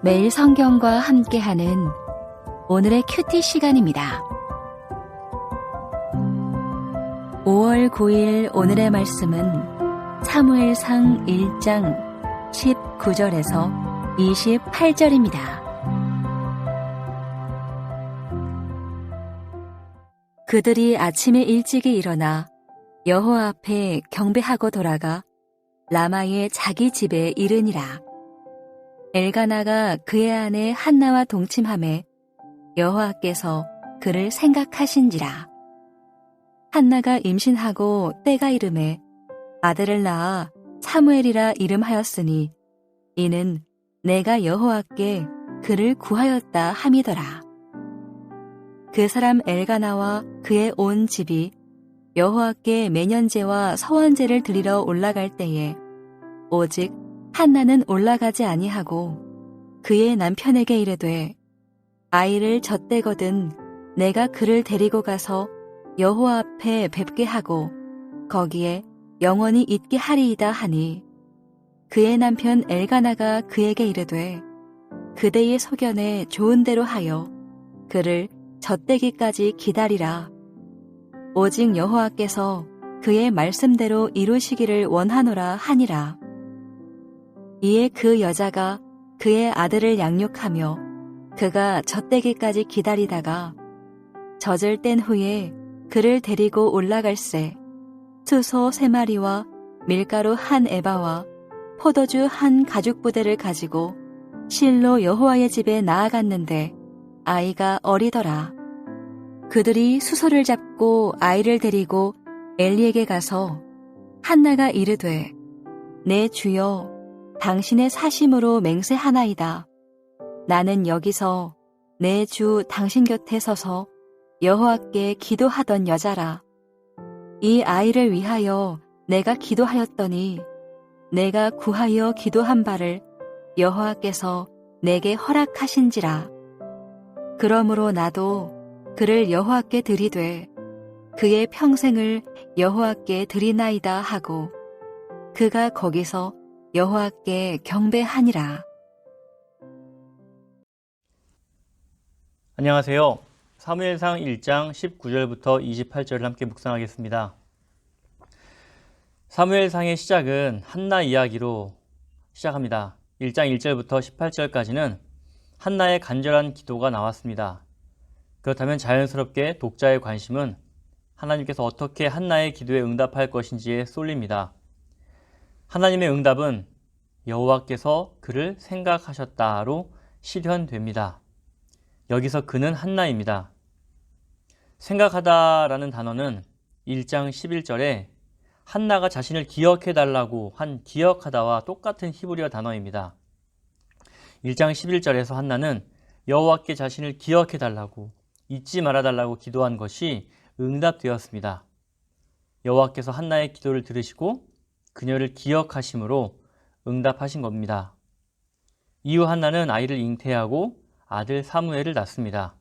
매일 성경과 함께하는 오늘의 큐티 시간입니다. 5월 9일 오늘의 말씀은 사무엘상 1장 19절에서 28절입니다. 그들이 아침에 일찍이 일어나 여호와 앞에 경배하고 돌아가 라마의 자기 집에 이르니라. 엘가나가 그의 아내 한나와 동침하매 여호와께서 그를 생각하신지라. 한나가 임신하고 때가 이름에 아들을 낳아 사무엘이라 이름하였으니 이는 내가 여호와께 그를 구하였다 함이더라. 그 사람 엘가나와 그의 온 집이 여호와께 매년제와 서원제를 드리러 올라갈 때에 오직 한나는 올라가지 아니하고 그의 남편에게 이르되 아이를 젖대거든 내가 그를 데리고 가서 여호와 앞에 뵙게 하고 거기에 영원히 있게 하리이다 하니 그의 남편 엘가나가 그에게 이르되 그대의 소견에 좋은 대로 하여 그를 젖대기까지 기다리라. 오직 여호와께서 그의 말씀대로 이루시기를 원하노라 하니라. 이에 그 여자가 그의 아들을 양육하며 그가 젖대기까지 기다리다가 젖을 뗀 후에 그를 데리고 올라갈새 수소 3마리와 밀가루 1에바와 포도주 1가죽부대를 가지고 실로 여호와의 집에 나아갔는데 아이가 어리더라. 그들이 수소를 잡고 아이를 데리고 엘리에게 가서 한나가 이르되 내 주여 당신의 사심으로 맹세하나이다. 나는 여기서 내 주 당신 곁에 서서 여호와께 기도하던 여자라. 이 아이를 위하여 내가 기도하였더니 내가 구하여 기도한 바를 여호와께서 내게 허락하신지라. 그러므로 나도 그를 여호와께 드리되 그의 평생을 여호와께 드리나이다 하고 그가 거기서 여호와께 경배하니라. 안녕하세요. 사무엘상 1장 19절부터 28절을 함께 묵상하겠습니다. 사무엘상의 시작은 한나 이야기로 시작합니다. 1장 1절부터 18절까지는 한나의 간절한 기도가 나왔습니다. 그렇다면 자연스럽게 독자의 관심은 하나님께서 어떻게 한나의 기도에 응답할 것인지에 쏠립니다. 하나님의 응답은 여호와께서 그를 생각하셨다로 실현됩니다. 여기서 그는 한나입니다. 생각하다라는 단어는 1장 11절에 한나가 자신을 기억해달라고 한 기억하다와 똑같은 히브리어 단어입니다. 1장 11절에서 한나는 여호와께 자신을 기억해달라고 잊지 말아달라고 기도한 것이 응답되었습니다. 여호와께서 한나의 기도를 들으시고 그녀를 기억하심으로 응답하신 겁니다. 이후 한나는 아이를 잉태하고 아들 사무엘을 낳습니다.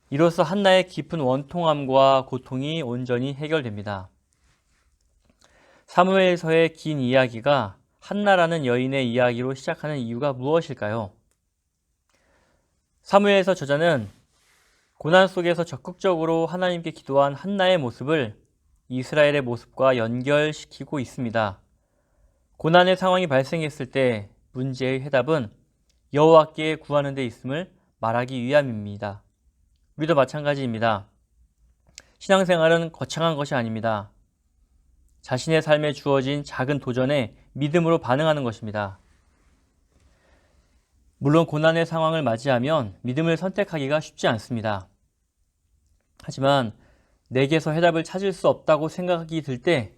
이로써 한나의 깊은 원통함과 고통이 온전히 해결됩니다. 사무엘서의 긴 이야기가 한나라는 여인의 이야기로 시작하는 이유가 무엇일까요? 사무엘서 저자는 고난 속에서 적극적으로 하나님께 기도한 한나의 모습을 이스라엘의 모습과 연결시키고 있습니다. 고난의 상황이 발생했을 때 문제의 해답은 여호와께 구하는 데 있음을 말하기 위함입니다. 우리도 마찬가지입니다. 신앙생활은 거창한 것이 아닙니다. 자신의 삶에 주어진 작은 도전에 믿음으로 반응하는 것입니다. 물론 고난의 상황을 맞이하면 믿음을 선택하기가 쉽지 않습니다. 하지만 내게서 해답을 찾을 수 없다고 생각이 들 때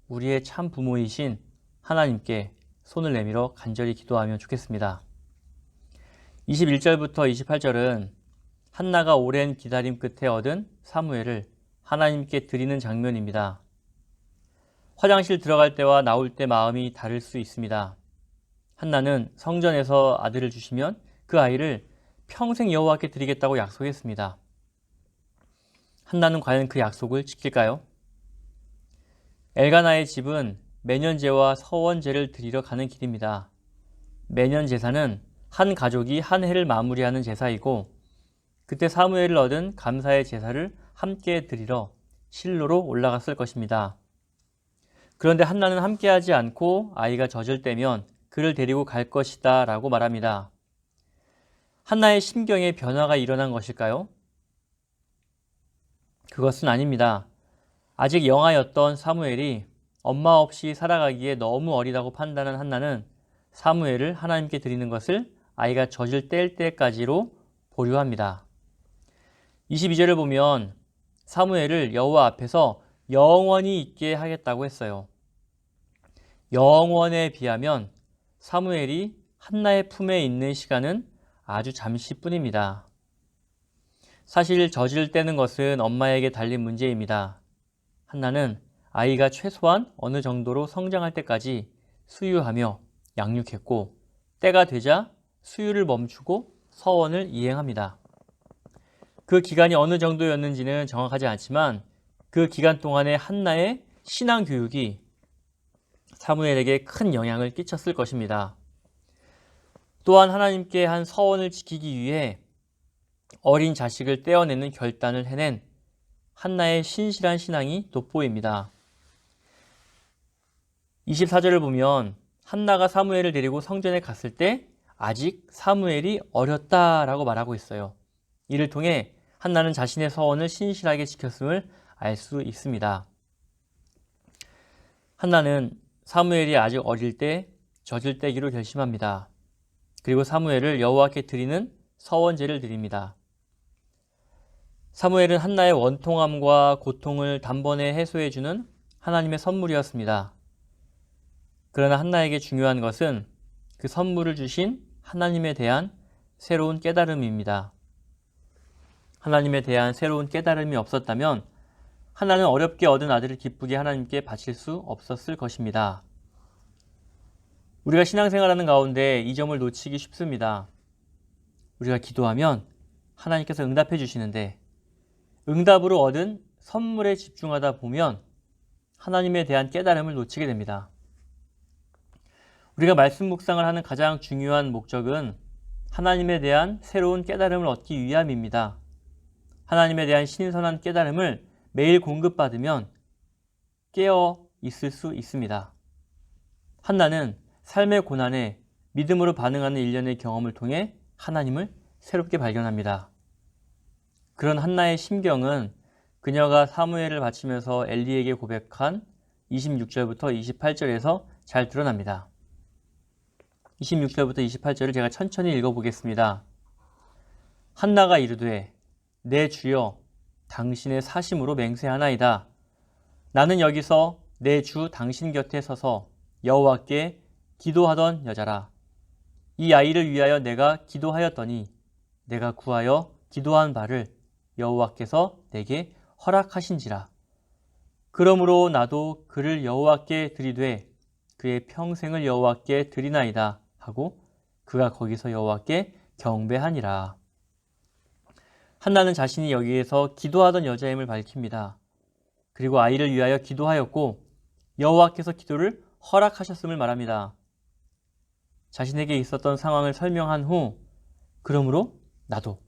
우리의 참 부모이신 하나님께 손을 내밀어 간절히 기도하면 좋겠습니다. 21절부터 28절은 한나가 오랜 기다림 끝에 얻은 사무엘을 하나님께 드리는 장면입니다. 화장실 들어갈 때와 나올 때 마음이 다를 수 있습니다. 한나는 성전에서 아들을 주시면 그 아이를 평생 여호와께 드리겠다고 약속했습니다. 한나는 과연 그 약속을 지킬까요? 엘가나의 집은 매년제와 서원제를 드리러 가는 길입니다. 매년 제사는 한 가족이 한 해를 마무리하는 제사이고 그때 사무엘을 얻은 감사의 제사를 함께 드리러 실로로 올라갔을 것입니다. 그런데 한나는 함께하지 않고 아이가 젖을 때면 그를 데리고 갈 것이다 라고 말합니다. 한나의 심경에 변화가 일어난 것일까요? 그것은 아닙니다. 아직 영아였던 사무엘이 엄마 없이 살아가기에 너무 어리다고 판단한 한나는 사무엘을 하나님께 드리는 것을 아이가 젖을 뗄 때까지로 보류합니다. 22절을 보면 사무엘을 여호와 앞에서 영원히 있게 하겠다고 했어요. 영원에 비하면 사무엘이 한나의 품에 있는 시간은 아주 잠시뿐입니다. 사실 젖을 떼는 것은 엄마에게 달린 문제입니다. 한나는 아이가 최소한 어느 정도로 성장할 때까지 수유하며 양육했고 때가 되자 수유를 멈추고 서원을 이행합니다. 그 기간이 어느 정도였는지는 정확하지 않지만 그 기간 동안의 한나의 신앙 교육이 사무엘에게 큰 영향을 끼쳤을 것입니다. 또한 하나님께 한 서원을 지키기 위해 어린 자식을 떼어내는 결단을 해낸 한나의 신실한 신앙이 돋보입니다. 24절을 보면 한나가 사무엘을 데리고 성전에 갔을 때 아직 사무엘이 어렸다라고 말하고 있어요. 이를 통해 한나는 자신의 서원을 신실하게 지켰음을 알 수 있습니다. 한나는 사무엘이 아직 어릴 때 젖을 떼기로 결심합니다. 그리고 사무엘을 여호와께 드리는 서원제를 드립니다. 사무엘은 한나의 원통함과 고통을 단번에 해소해주는 하나님의 선물이었습니다. 그러나 한나에게 중요한 것은 그 선물을 주신 하나님에 대한 새로운 깨달음입니다. 하나님에 대한 새로운 깨달음이 없었다면 한나는 어렵게 얻은 아들을 기쁘게 하나님께 바칠 수 없었을 것입니다. 우리가 신앙생활하는 가운데 이 점을 놓치기 쉽습니다. 우리가 기도하면 하나님께서 응답해 주시는데 응답으로 얻은 선물에 집중하다 보면 하나님에 대한 깨달음을 놓치게 됩니다. 우리가 말씀 묵상을 하는 가장 중요한 목적은 하나님에 대한 새로운 깨달음을 얻기 위함입니다. 하나님에 대한 신선한 깨달음을 매일 공급받으면 깨어 있을 수 있습니다. 한나는 삶의 고난에 믿음으로 반응하는 일련의 경험을 통해 하나님을 새롭게 발견합니다. 그런 한나의 심경은 그녀가 사무엘을 바치면서 엘리에게 고백한 26절부터 28절에서 잘 드러납니다. 26절부터 28절을 제가 천천히 읽어보겠습니다. 한나가 이르되 내 주여 당신의 사심으로 맹세하나이다. 나는 여기서 내 주 당신 곁에 서서 여호와께 기도하던 여자라. 이 아이를 위하여 내가 기도하였더니 내가 구하여 기도한 바를 여호와께서 내게 허락하신지라. 그러므로 나도 그를 여호와께 드리되 그의 평생을 여호와께 드리나이다 하고 그가 거기서 여호와께 경배하니라. 한나는 자신이 여기에서 기도하던 여자임을 밝힙니다. 그리고 아이를 위하여 기도하였고 여호와께서 기도를 허락하셨음을 말합니다. 자신에게 있었던 상황을 설명한 후 그러므로 나도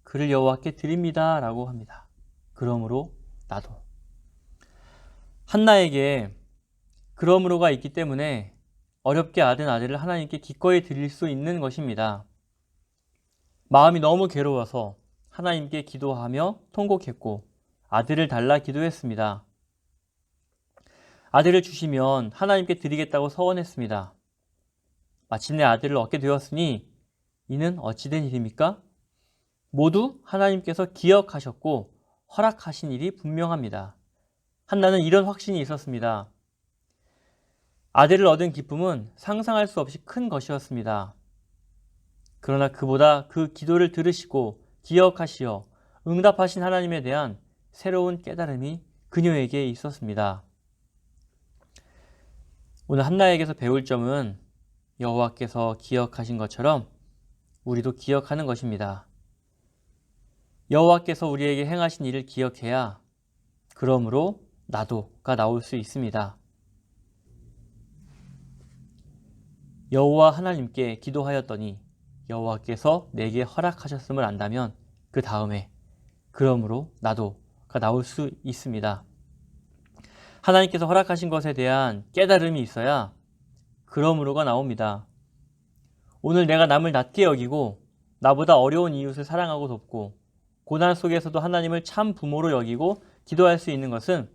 그를 여호와께 드립니다 라고 합니다. 그러므로 나도. 한나에게 그러므로가 있기 때문에 어렵게 얻은 아들을 하나님께 기꺼이 드릴 수 있는 것입니다. 마음이 너무 괴로워서 하나님께 기도하며 통곡했고 아들을 달라 기도했습니다. 아들을 주시면 하나님께 드리겠다고 서원했습니다. 마침내 아들을 얻게 되었으니 이는 어찌된 일입니까? 모두 하나님께서 기억하셨고 허락하신 일이 분명합니다. 한나는 이런 확신이 있었습니다. 아들을 얻은 기쁨은 상상할 수 없이 큰 것이었습니다. 그러나 그보다 그 기도를 들으시고 기억하시어 응답하신 하나님에 대한 새로운 깨달음이 그녀에게 있었습니다. 오늘 한나에게서 배울 점은 여호와께서 기억하신 것처럼 우리도 기억하는 것입니다. 여호와께서 우리에게 행하신 일을 기억해야 그러므로 나도가 나올 수 있습니다. 여호와 하나님께 기도하였더니 여호와께서 내게 허락하셨음을 안다면 그 다음에 그러므로 나도가 나올 수 있습니다. 하나님께서 허락하신 것에 대한 깨달음이 있어야 그러므로가 나옵니다. 오늘 내가 남을 낮게 여기고 나보다 어려운 이웃을 사랑하고 돕고 고난 속에서도 하나님을 참 부모로 여기고 기도할 수 있는 것은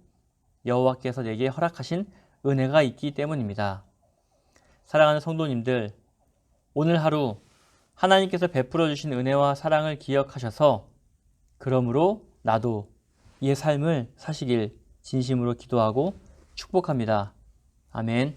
여호와께서 내게 허락하신 은혜가 있기 때문입니다. 사랑하는 성도님들, 오늘 하루 하나님께서 베풀어 주신 은혜와 사랑을 기억하셔서 그러므로 나도 이의 삶을 사시길 진심으로 기도하고 축복합니다. 아멘.